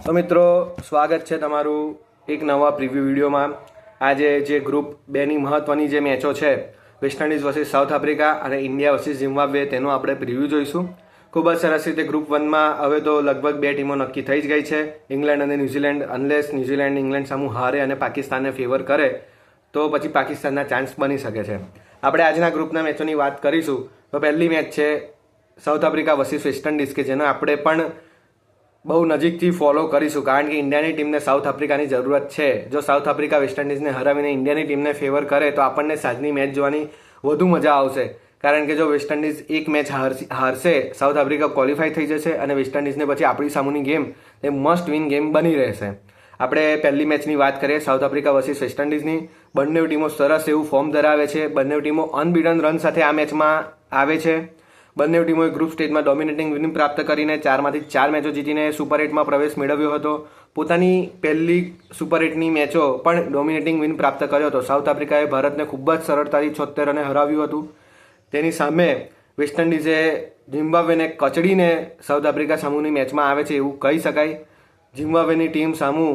તો મિત્રો સ્વાગત છે તમારું એક નવા પ્રિવ્યૂ વિડીયોમાં। આજે જે ગ્રુપ 2ની મહત્વની જે મેચો છે West Indies versus south Africa અને ઇન્ડિયા વર્સિસ ઝિમ્બાબ્વે તેનો આપણે પ્રિવ્યૂ જોઈશું। ખૂબ જ સરસ રીતે ગ્રુપ 1માં હવે તો લગભગ 2 ટીમો નક્કી થઈ જ ગઈ છે, ઇંગ્લેન્ડ અને ન્યૂઝીલેન્ડ। અનલેસ ન્યૂઝીલેન્ડ ઇંગ્લેન્ડ સામુ હારે અને પાકિસ્તાનને ફેવર કરે તો પછી પાકિસ્તાનના ચાન્સ બની શકે છે। આપણે આજના ગ્રુપના મેચોની વાત કરીશું તો પહેલી મેચ છે south Africa versus West Indies કે જેને આપણે પણ બહુ નજીકથી ફોલો કરીશું, કારણ કે ઇન્ડિયાની ટીમને સાઉથ આફ્રિકાની જરૂરત છે। જો સાઉથ આફ્રિકા વેસ્ટ ઇન્ડિઝને હરાવીને ઇન્ડિયાની ટીમને ફેવર કરે તો આપણને સાંજની મેચ જોવાની વધુ મજા આવશે, કારણ કે જો વેસ્ટ ઇન્ડિઝ એક મેચ હારશે સાઉથ આફ્રિકા ક્વોલિફાય થઈ જશે અને વેસ્ટ ઇન્ડિઝને પછી આપણી સામેની ગેમ એ મસ્ટ વિન ગેમ બની રહેશે। આપણે પહેલી મેચની વાત કરીએ સાઉથ આફ્રિકા વર્સિસ વેસ્ટ ઇન્ડિઝની। બંને ટીમો સરસ એવું ફોર્મ ધરાવે છે, બંને ટીમો અનબીટન રન સાથે આ મેચમાં આવે છે। બંને ટીમોએ ગ્રુપ સ્ટેજમાં ડોમિનેટિંગ વિન પ્રાપ્ત કરીને 4માંથી 4 મેચો જીતીને સુપર 8માં પ્રવેશ મેળવ્યો હતો। પોતાની પહેલી સુપર 8ની મેચો પણ ડોમિનેટિંગ વિન પ્રાપ્ત કર્યો હતો। સાઉથ આફ્રિકાએ ભારતને ખૂબ જ સરળતાથી 76 રને હરાવ્યું હતું। તેની સામે વેસ્ટ ઇન્ડિઝે ઝિમ્બાબ્વેને કચડીને સાઉથ આફ્રિકા સામુની મેચમાં આવે છે એવું કહી શકાય। ઝિમ્બાબ્વેની ટીમ સામુ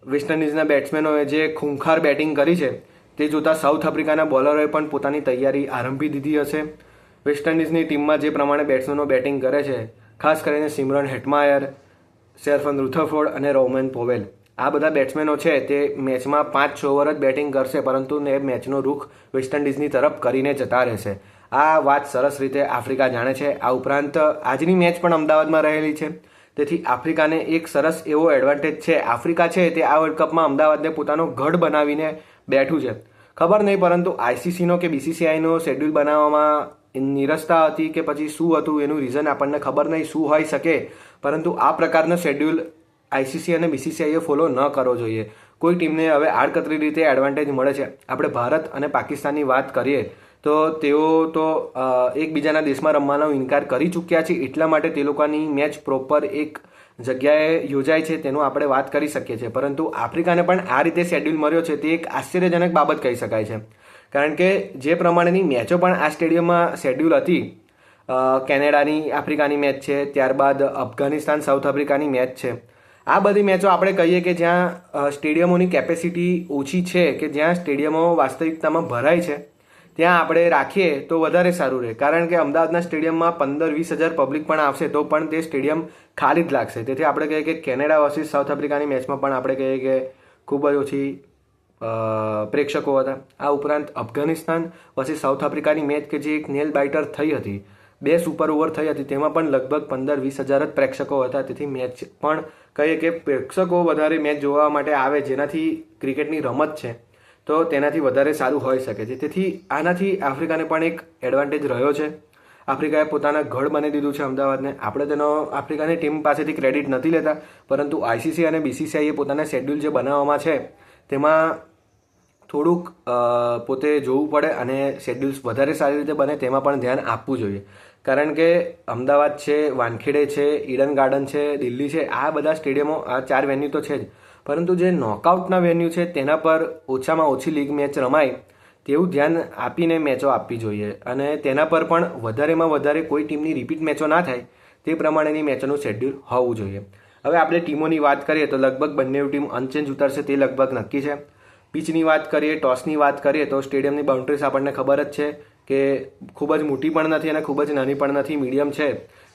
વેસ્ટ ઇન્ડિઝના બેટ્સમેનોએ જે ખૂંખાર બેટિંગ કરી છે તે જોતાં સાઉથ આફ્રિકાના બોલરોએ પણ પોતાની તૈયારી આરંભી દીધી હશે। વેસ્ટ ઇન્ડિઝની ટીમમાં જે પ્રમાણે બેટ્સમેનો બેટિંગ કરે છે, ખાસ કરીને સિમરન હેટમાયર, શેરફન રુથરફોર્ડ અને રોમન પોવેલ, આ બધા બેટ્સમેનો છે તે મેચમાં 5-6 ઓવર જ બેટિંગ કરશે, પરંતુ એ મેચનો રૂખ વેસ્ટ ઇન્ડિઝની તરફ કરીને જતા રહેશે। આ વાત સરસ રીતે આફ્રિકા જાણે છે। આ ઉપરાંત આજની મેચ પણ અમદાવાદમાં રહેલી છે, તેથી આફ્રિકાને એક સરસ એવો એડવાન્ટેજ છે। આફ્રિકા છે તે આ વર્લ્ડ કપમાં અમદાવાદને પોતાનો ગઢ બનાવીને બેઠું છે। ખબર નહીં, પરંતુ આઈસીસીનો કે બીસીસીઆઈનો શેડ્યુલ બનાવવામાં નિરસતા હતી કે પછી શું હતું એનું રીઝન આપણને ખબર નહીં શું હોઈ શકે, પરંતુ આ પ્રકારનો શેડ્યુલ આઈસીસી અને બીસીસીઆઈએ ફોલો ન કરવો જોઈએ। કોઈ ટીમને હવે આડકતરી રીતે એડવાન્ટેજ મળે છે। આપણે ભારત અને પાકિસ્તાનની વાત કરીએ તો તેઓ તો એકબીજાના દેશમાં રમવાનો ઇનકાર કરી ચૂક્યા છે, એટલા માટે તે લોકોની મેચ પ્રોપર એક જગ્યાએ યોજાય છે તેનું આપણે વાત કરી શકીએ છીએ। પરંતુ આફ્રિકાને પણ આ રીતે શેડ્યુલ મળ્યો છે તે એક આશ્ચર્યજનક બાબત કહી શકાય છે, કારણ કે જે પ્રમાણેની મેચો પણ આ સ્ટેડિયમમાં શેડ્યુલ હતી, કેનેડાની આફ્રિકાની મેચ છે, ત્યારબાદ અફઘાનિસ્તાન સાઉથ આફ્રિકાની મેચ છે, આ બધી મેચો આપણે કહીએ કે જ્યાં સ્ટેડિયમોની કેપેસિટી ઓછી છે, કે જ્યાં સ્ટેડિયમો વાસ્તવિકતામાં ભરાય છે ત્યાં આપણે રાખીએ તો વધારે સારું રહે, કારણ કે અમદાવાદના સ્ટેડિયમમાં 15-20 હજાર પબ્લિક પણ આવશે તો પણ તે સ્ટેડિયમ ખાલી જ લાગશે। તેથી આપણે કહીએ કે કેનેડા વર્સિસ સાઉથ આફ્રિકાની મેચમાં પણ આપણે કહીએ કે ખૂબ જ ઓછી પ્રેક્ષકો હતા। આ ઉપરાંત અફઘાનિસ્તાન વર્સિસ સાઉથ આફ્રિકાની મેચ કે જે એક નેલ બાઇટર થઈ હતી, 2 સુપર ઓવર થઈ હતી, તેમાં પણ લગભગ 15-20 હજાર જ પ્રેક્ષકો હતા। તેથી મેચ પણ કહીએ કે પ્રેક્ષકો વધારે મેચ જોવા માટે આવે, જેનાથી ક્રિકેટની રમત છે તો તેનાથી વધારે સારું હોઈ શકે છે। તેથી આનાથી આફ્રિકાને પણ એક એડવાન્ટેજ રહ્યો છે। આફ્રિકાએ પોતાના ગઢ બની દીધું છે અમદાવાદને। આપણે તેનો આફ્રિકાની ટીમ પાસેથી ક્રેડિટ નથી લેતા, પરંતુ આઈસીસી અને બીસીસીઆઈએ પોતાના શેડ્યુલ જે બનાવવામાં છે તેમાં થોડુંક પોતે જોવું પડે અને શેડ્યુલ્સ વધારે સારી રીતે બને તેમાં પણ ધ્યાન આપવું જોઈએ, કારણ કે અમદાવાદ છે, વાનખેડે છે, ઈડન ગાર્ડન છે, દિલ્હી છે, આ બધા સ્ટેડિયમો, આ 4 વેન્યુ તો છે જ, પરંતુ જે નોકઆઉટના વેન્યુ છે તેના પર ઓછામાં ઓછી લીગ મેચ રમાય તેવું ધ્યાન આપીને મેચો આપવી જોઈએ, અને તેના પર પણ વધારેમાં વધારે કોઈ ટીમની રિપીટ મેચો ના થાય તે પ્રમાણેની મેચોનું શેડ્યુલ હોવું જોઈએ। હવે આપણે ટીમોની વાત કરીએ તો લગભગ બંને ટીમ અનચેન્જ ઉતરશે તે લગભગ નક્કી છે। પિચની વાત કરીએ, ટોસની વાત કરીએ તો સ્ટેડિયમની બાઉન્ડ્રીઝ આપણને ખબર જ છે કે ખૂબ જ મોટી પણ નથી અને ખૂબ જ નાની પણ નથી, મીડિયમ છે,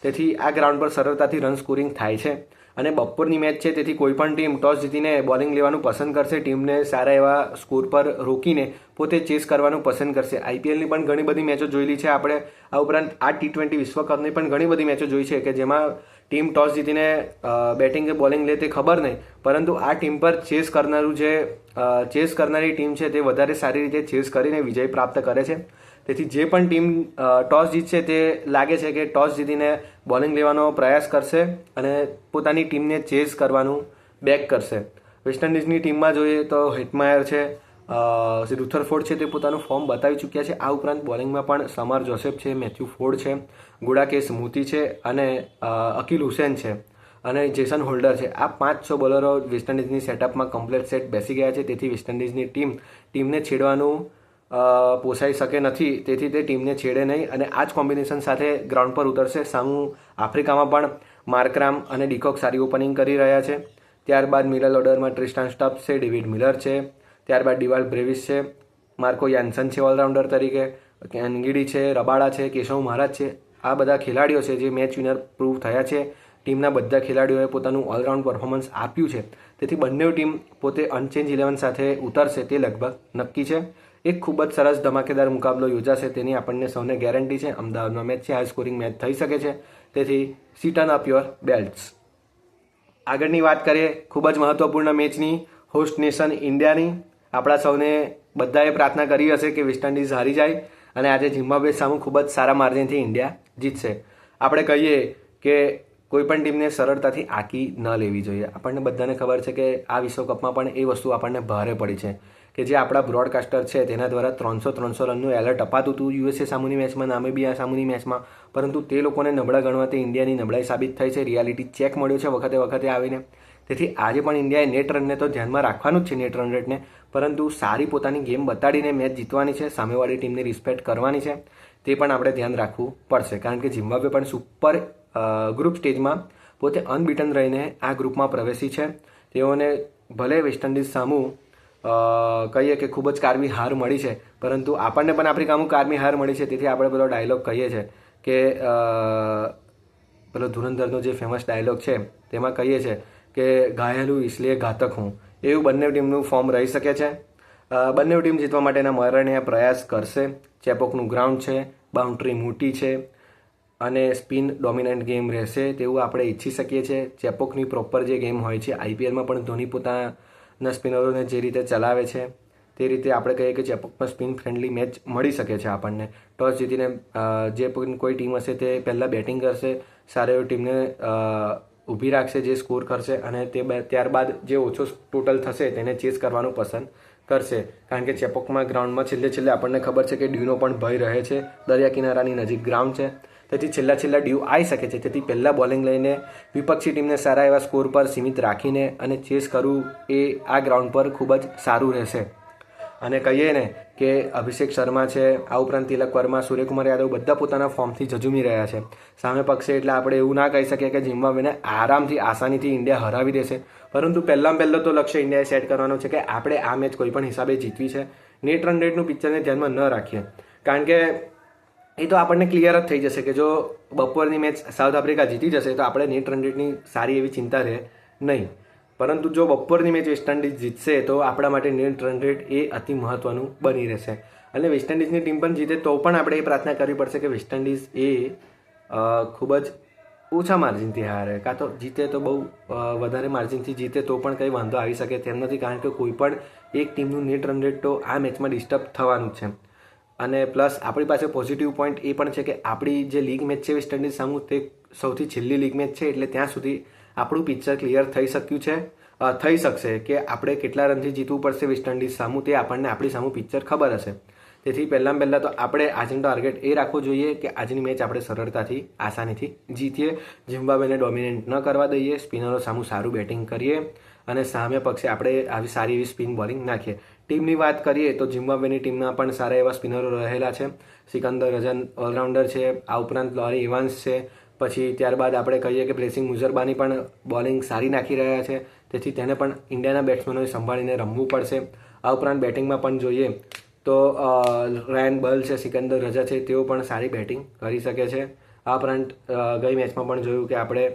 તેથી આ ગ્રાઉન્ડ પર સરળતાથી રન સ્કોરિંગ થાય છે। અને બપોરની મેચ છે, તેથી કોઈ પણ ટીમ ટોસ જીતીને બોલિંગ લેવાનું પસંદ કરશે, ટીમને સારા એવા સ્કોર પર રોકીને પોતે ચેસ કરવાનું પસંદ કરશે। આઈપીએલની પણ ઘણી બધી મેચો જોયેલી છે આપણે, આ ઉપરાંત આ T20 વિશ્વકપની પણ ઘણી બધી મેચો જોઈ છે કે જેમાં ટીમ ટોસ જીતીને બેટિંગ કે બોલિંગ લે તે ખબર નહીં, પરંતુ આ ટીમ પર ચેસ કરનારી ટીમ છે તે વધારે સારી રીતે ચેસ કરીને વિજય પ્રાપ્ત કરે છે। તેથી જે પણ ટીમ ટોસ જીતશે તે લાગે છે કે ટોસ જીતીને બોલિંગ લેવાનો પ્રયાસ કરશે અને પોતાની ટીમને ચેઝ કરવાનું બેક કરશે। વેસ્ટ ઇન્ડિઝની ટીમમાં જોઈએ તો હેટમાયર છે, રુથરફોર્ડ છે, તે પોતાનું ફોર્મ બતાવી ચૂક્યા છે। આ ઉપરાંત બોલિંગમાં પણ સમર જોસેફ છે, મેથ્યુ ફોર્ડ છે, ગુડાકેશ મોતી છે અને અકીલ હુસેન છે અને જેસન હોલ્ડર છે। આ 5-6 બોલરો વેસ્ટ ઇન્ડિઝની સેટઅપમાં કમ્પ્લીટ સેટ બેસી ગયા છે, તેથી વેસ્ટ ઇન્ડિઝની ટીમને છેડવાનું પોસાઈ શકે નથી, તેથી તે ટીમને છેડે નહીં અને આ જ કોમ્બિનેશન સાથે ગ્રાઉન્ડ પર ઉતરશે। સામુ આફ્રિકામાં પણ માર્કરામ અને ડીકોક સારી ઓપનિંગ કરી રહ્યા છે, ત્યારબાદ મિડલ ઓર્ડરમાં ટ્રિસ્ટાન સ્ટબ્સ છે, ડેવિડ મિલર છે, ત્યારબાદ ડિવાલ બ્રેવિસ છે, માર્કો યાન્સન છે ઓલરાઉન્ડર તરીકે, અંગીડી છે, રબાડા છે, કેશવ મહારાજ છે. આ બધા ખેલાડીઓ છે જે મેચ વિનર પ્રૂવ થયા છે. ટીમના બધા ખેલાડીઓએ પોતાનું ઓલરાઉન્ડ પરફોર્મન્સ આપ્યું છે. તેથી બંને ટીમ પોતે અનચેન્જ 11 સાથે ઉતરશે તે લગભગ નક્કી છે. એક ખૂબ જ સરસ ધમાકેદાર મુકાબલો યોજાશે તેની આપણને સૌને ગેરંટી છે. અમદાવાદમાં મેચ છે, હાઈ સ્કોરિંગ મેચ થઈ શકે છે. તેથી સીટન અપ યોર બેલ્ટ્સ. આગળની વાત કરીએ ખૂબ જ મહત્વપૂર્ણ મેચની, હોસ્ટ નેશન ઇન્ડિયાની. આપણા સૌને બધાએ પ્રાર્થના કરી હશે કે વેસ્ટ ઇન્ડિઝ હારી જાય અને આજે ઝિમ્બાબ્વે સામે ખૂબ જ સારા માર્જિનથી ઇન્ડિયા જીતશે. આપણે કહીએ કે કોઈ પણ ટીમને સરળતાથી આંકી ન લેવી જોઈએ. આપણને બધાને ખબર છે કે આ વિશ્વકપમાં પણ એ વસ્તુ આપણને ભારે પડી છે કે જે આપણા બ્રોડકાસ્ટર છે તેના દ્વારા 300 રનનું એલર્ટ અપાતું હતું યુએસએ સામેની મેચમાં, નામીબિયા સામેની મેચમાં, પરંતુ તે લોકોને નબળા ગણવાથી ઇન્ડિયાની નબળાઈ સાબિત થઈ છે. રિયાલિટી ચેક મળ્યો છે વખતે આવીને. તેથી આજે પણ ઇન્ડિયાએ નેટ રનને તો ધ્યાનમાં રાખવાનું જ છે, નેટ રન રેટને, પરંતુ સારી પોતાની ગેમ બતાડીને મેચ જીતવાની છે, સામેવાળી ટીમની રિસ્પેક્ટ કરવાની છે. તે પણ આપણે ધ્યાન રાખવું પડશે કારણ કે ઝિમ્બાબ્વે પણ સુપર ગ્રુપ સ્ટેજમાં પોતે અનબીટન રહીને આ ગ્રુપમાં પ્રવેશી છે. તેઓને ભલે વેસ્ટ ઇન્ડિઝ સામું કહીએ કે ખૂબ જ કારમી હાર મળી છે, પરંતુ આપણને પણ આપણી કામું કારમી હાર મળી છે. તેથી આપણે પેલો ડાયલોગ કહીએ છીએ કે પેલો ધુરંધરનો જે ફેમસ ડાયલોગ છે તેમાં કહીએ છીએ કે ઘાયલું इसलिए ઘાતક હું. એવું બંને ટીમનું ફોર્મ રહી શકે છે. બંને ટીમ જીતવા માટેના મરણીય પ્રયાસ કરશે. ચેપોકનું ગ્રાઉન્ડ છે, બાઉન્ડ્રી મોટી છે અને સ્પિન ડોમિનન્ટ ગેમ રહેશે તેવું આપણે ઈચ્છી શકીએ છીએ. ચેપોકની પ્રોપર જે ગેમ હોય છે, આઈપીએલમાં પણ ધોની પોતાના સ્પિનરોને જે રીતે ચલાવે છે તે રીતે આપણે કહીએ કે ચેપોકમાં સ્પિન ફ્રેન્ડલી મેચ મળી શકે છે આપણને. ટોસ જીતીને જે પણ કોઈ ટીમ હશે તે પહેલાં બેટિંગ કરશે, સારી એવી ટીમને ઊભી રાખશે જે સ્કોર કરશે અને ત્યારબાદ જે ઓછો ટોટલ થશે તેને ચેસ કરવાનું પસંદ કરશે. કારણ કે ચેપોકમાં ગ્રાઉન્ડમાં છેલ્લે આપણને ખબર છે કે ડ્યુનો પણ ભય રહે છે. દરિયા કિનારાની નજીક ગ્રાઉન્ડ છે, તેથી છેલ્લા ડ્યુ આવી શકે છે. તેથી પહેલાં બોલિંગ લઈને વિપક્ષી ટીમને સારા એવા સ્કોર પર સીમિત રાખીને અને ચેસ કરવું એ આ ગ્રાઉન્ડ પર ખૂબ જ સારું રહેશે. અને કહીએ ને કે અભિષેક શર્મા છે, આ ઉપરાંત તિલક વર્મા, સૂર્યકુમાર યાદવ બધા પોતાના ફોર્મથી ઝઝૂમી રહ્યા છે સામે પક્ષે. એટલે આપણે એવું ના કહી શકીએ કે ઝિમ્બાબ્વેને આરામથી આસાનીથી ઇન્ડિયા હરાવી દેશે, પરંતુ પહેલાં તો લક્ષ્ય ઇન્ડિયાએ સેટ કરવાનું છે કે આપણે આ મેચ કોઈ પણ હિસાબે જીતવી છે. નેટ રન રેટનું પિક્ચરને ધ્યાનમાં ન રાખીએ કારણ કે એ તો આપણને ક્લિયર જ થઈ જશે કે જો બપોરની મેચ સાઉથ આફ્રિકા જીતી જશે તો આપણે નેટ રન રેટની સારી એવી ચિંતા રહે નહીં, પરંતુ જો બપોરની મેચ વેસ્ટ ઇન્ડિઝ જીતશે તો આપણા માટે નેટ રન રેટ એ અતિ મહત્ત્વનું બની રહેશે. અને વેસ્ટ ઇન્ડિઝની ટીમ પણ જીતે તો પણ આપણે એ પ્રાર્થના કરવી પડશે કે વેસ્ટ ઇન્ડિઝ એ ખૂબ જ ઓછા માર્જિનથી હારે, કાં તો જીતે તો બહુ વધારે માર્જિનથી જીતે તો પણ કંઈ વાંધો આવી શકે તેમ નથી, કારણ કે કોઈ પણ એક ટીમનું નેટ રન રેટ તો આ મેચમાં ડિસ્ટર્બ થવાનું જ છે. અને પ્લસ આપણી પાસે પોઝિટિવ પોઈન્ટ એ પણ છે કે આપણી જે લીગ મેચ છે વેસ્ટ ઇન્ડિઝ સામે તે સૌથી છેલ્લી લીગ મેચ છે, એટલે ત્યાં સુધી આપણું પિક્ચર ક્લિયર થઈ શક્યું છે, થઈ શકશે કે આપણે કેટલા રનથી જીતવું પડશે વેસ્ટ ઇન્ડિઝ સામું તે આપણને આપણી સામું પિક્ચર ખબર હશે. તેથી પહેલાં તો આપણે આજનો ટાર્ગેટ એ રાખવો જોઈએ કે આજની મેચ આપણે સરળતાથી આસાનીથી જીતીએ, ઝિમ્બાબ્વેને ડોમિનેટ ન કરવા દઈએ, સ્પિનરો સામું સારું બેટિંગ કરીએ અને સામે પક્ષે આપણે આવી સારી એવી સ્પિન બોલિંગ નાખીએ. ટીમની વાત કરીએ તો ઝિમ્બાબ્વેની ટીમમાં પણ સારા એવા સ્પિનરો રહેલા છે. સિકંદર રઝન ઓલરાઉન્ડર છે, આ ઉપરાંત લોરી ઇવાન્સ છે, પછી ત્યારબાદ આપણે કહીએ કે બ્લેસિંગ મુઝરબાની પણ બોલિંગ સારી નાખી રહ્યા છે, તેથી તેને પણ ઇન્ડિયાના બેટ્સમેનોએ સંભાળીને રમવું પડશે. આ ઉપરાંત બેટિંગમાં પણ જોઈએ તો રાયન બલ છે, સિકંદર રઝા છે, તેઓ પણ સારી બેટિંગ કરી શકે છે. આ ઉપરાંત ગઈ મેચમાં પણ જોયું કે આપણે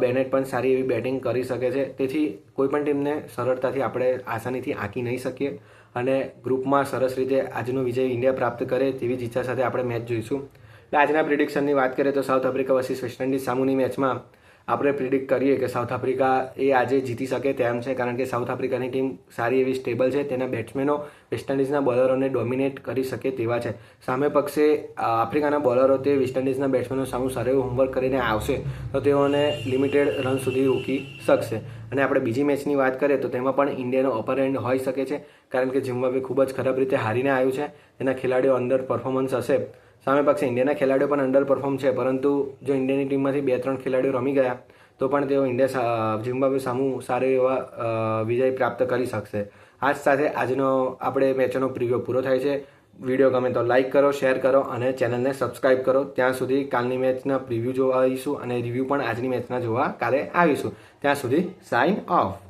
બેનેટ પણ સારી એવી બેટિંગ કરી શકે છે. તેથી કોઈપણ ટીમને સરળતાથી આપણે આસાનીથી આંકી નહીં શકીએ અને ગ્રુપમાં સરસ રીતે આજનો વિજય ઇન્ડિયા પ્રાપ્ત કરે તેવી જ ઈચ્છા સાથે આપણે મેચ જોઈશું. એટલે આજના પ્રિડિક્શનની વાત કરીએ તો south Africa versus West Indies સામેની મેચમાં આપણે પ્રિડિક્ટ કરીએ કે સાઉથ આફ્રિકા એ આજે જીતી શકે તેમ છે, કારણ કે સાઉથ આફ્રિકાની ટીમ સારી એવી સ્ટેબલ છે, તેના બેટ્સમેનો વેસ્ટ ઇન્ડિઝના બોલરોને ડોમિનેટ કરી શકે તેવા છે. સામે પક્ષે આફ્રિકાના બોલરો તે વેસ્ટ ઇન્ડિઝના બેટ્સમેનો સામે સારું એવું હોમવર્ક કરીને આવશે તો તેઓને લિમિટેડ રન સુધી રોકી શકશે. અને આપણે બીજી મેચની વાત કરીએ તો તેમાં પણ ઇન્ડિયાનો અપર એન્ડ હોઈ શકે છે, કારણ કે ઝિમ્બાબ્વે ખૂબ જ ખરાબ રીતે હારીને આવ્યું છે, એના ખેલાડીઓ અંડર પરફોર્મન્સ હશે. સામે પક્ષે ઇન્ડિયાના ખેલાડીઓ પણ અંડર પરફોર્મ છે, પરંતુ જો ઇન્ડિયાની ટીમમાંથી 2-3 ખેલાડીઓ રમી ગયા તો પણ તેઓ ઝિમ્બાબ્વે સામું સારા એવા વિજય પ્રાપ્ત કરી શકશે. આ જ સાથે આજનો આપણે મેચનો પ્રિવ્યુ પૂરો થાય છે. વિડીયો ગમે તો લાઇક કરો, શેર કરો અને ચેનલને સબસ્ક્રાઇબ કરો. ત્યાં સુધી કાલની મેચના પ્રિવ્યૂ જોવા આવીશું અને રિવ્યૂ પણ આજની મેચના જોવા કાલે આવીશું. ત્યાં સુધી સાઇન ઓફ.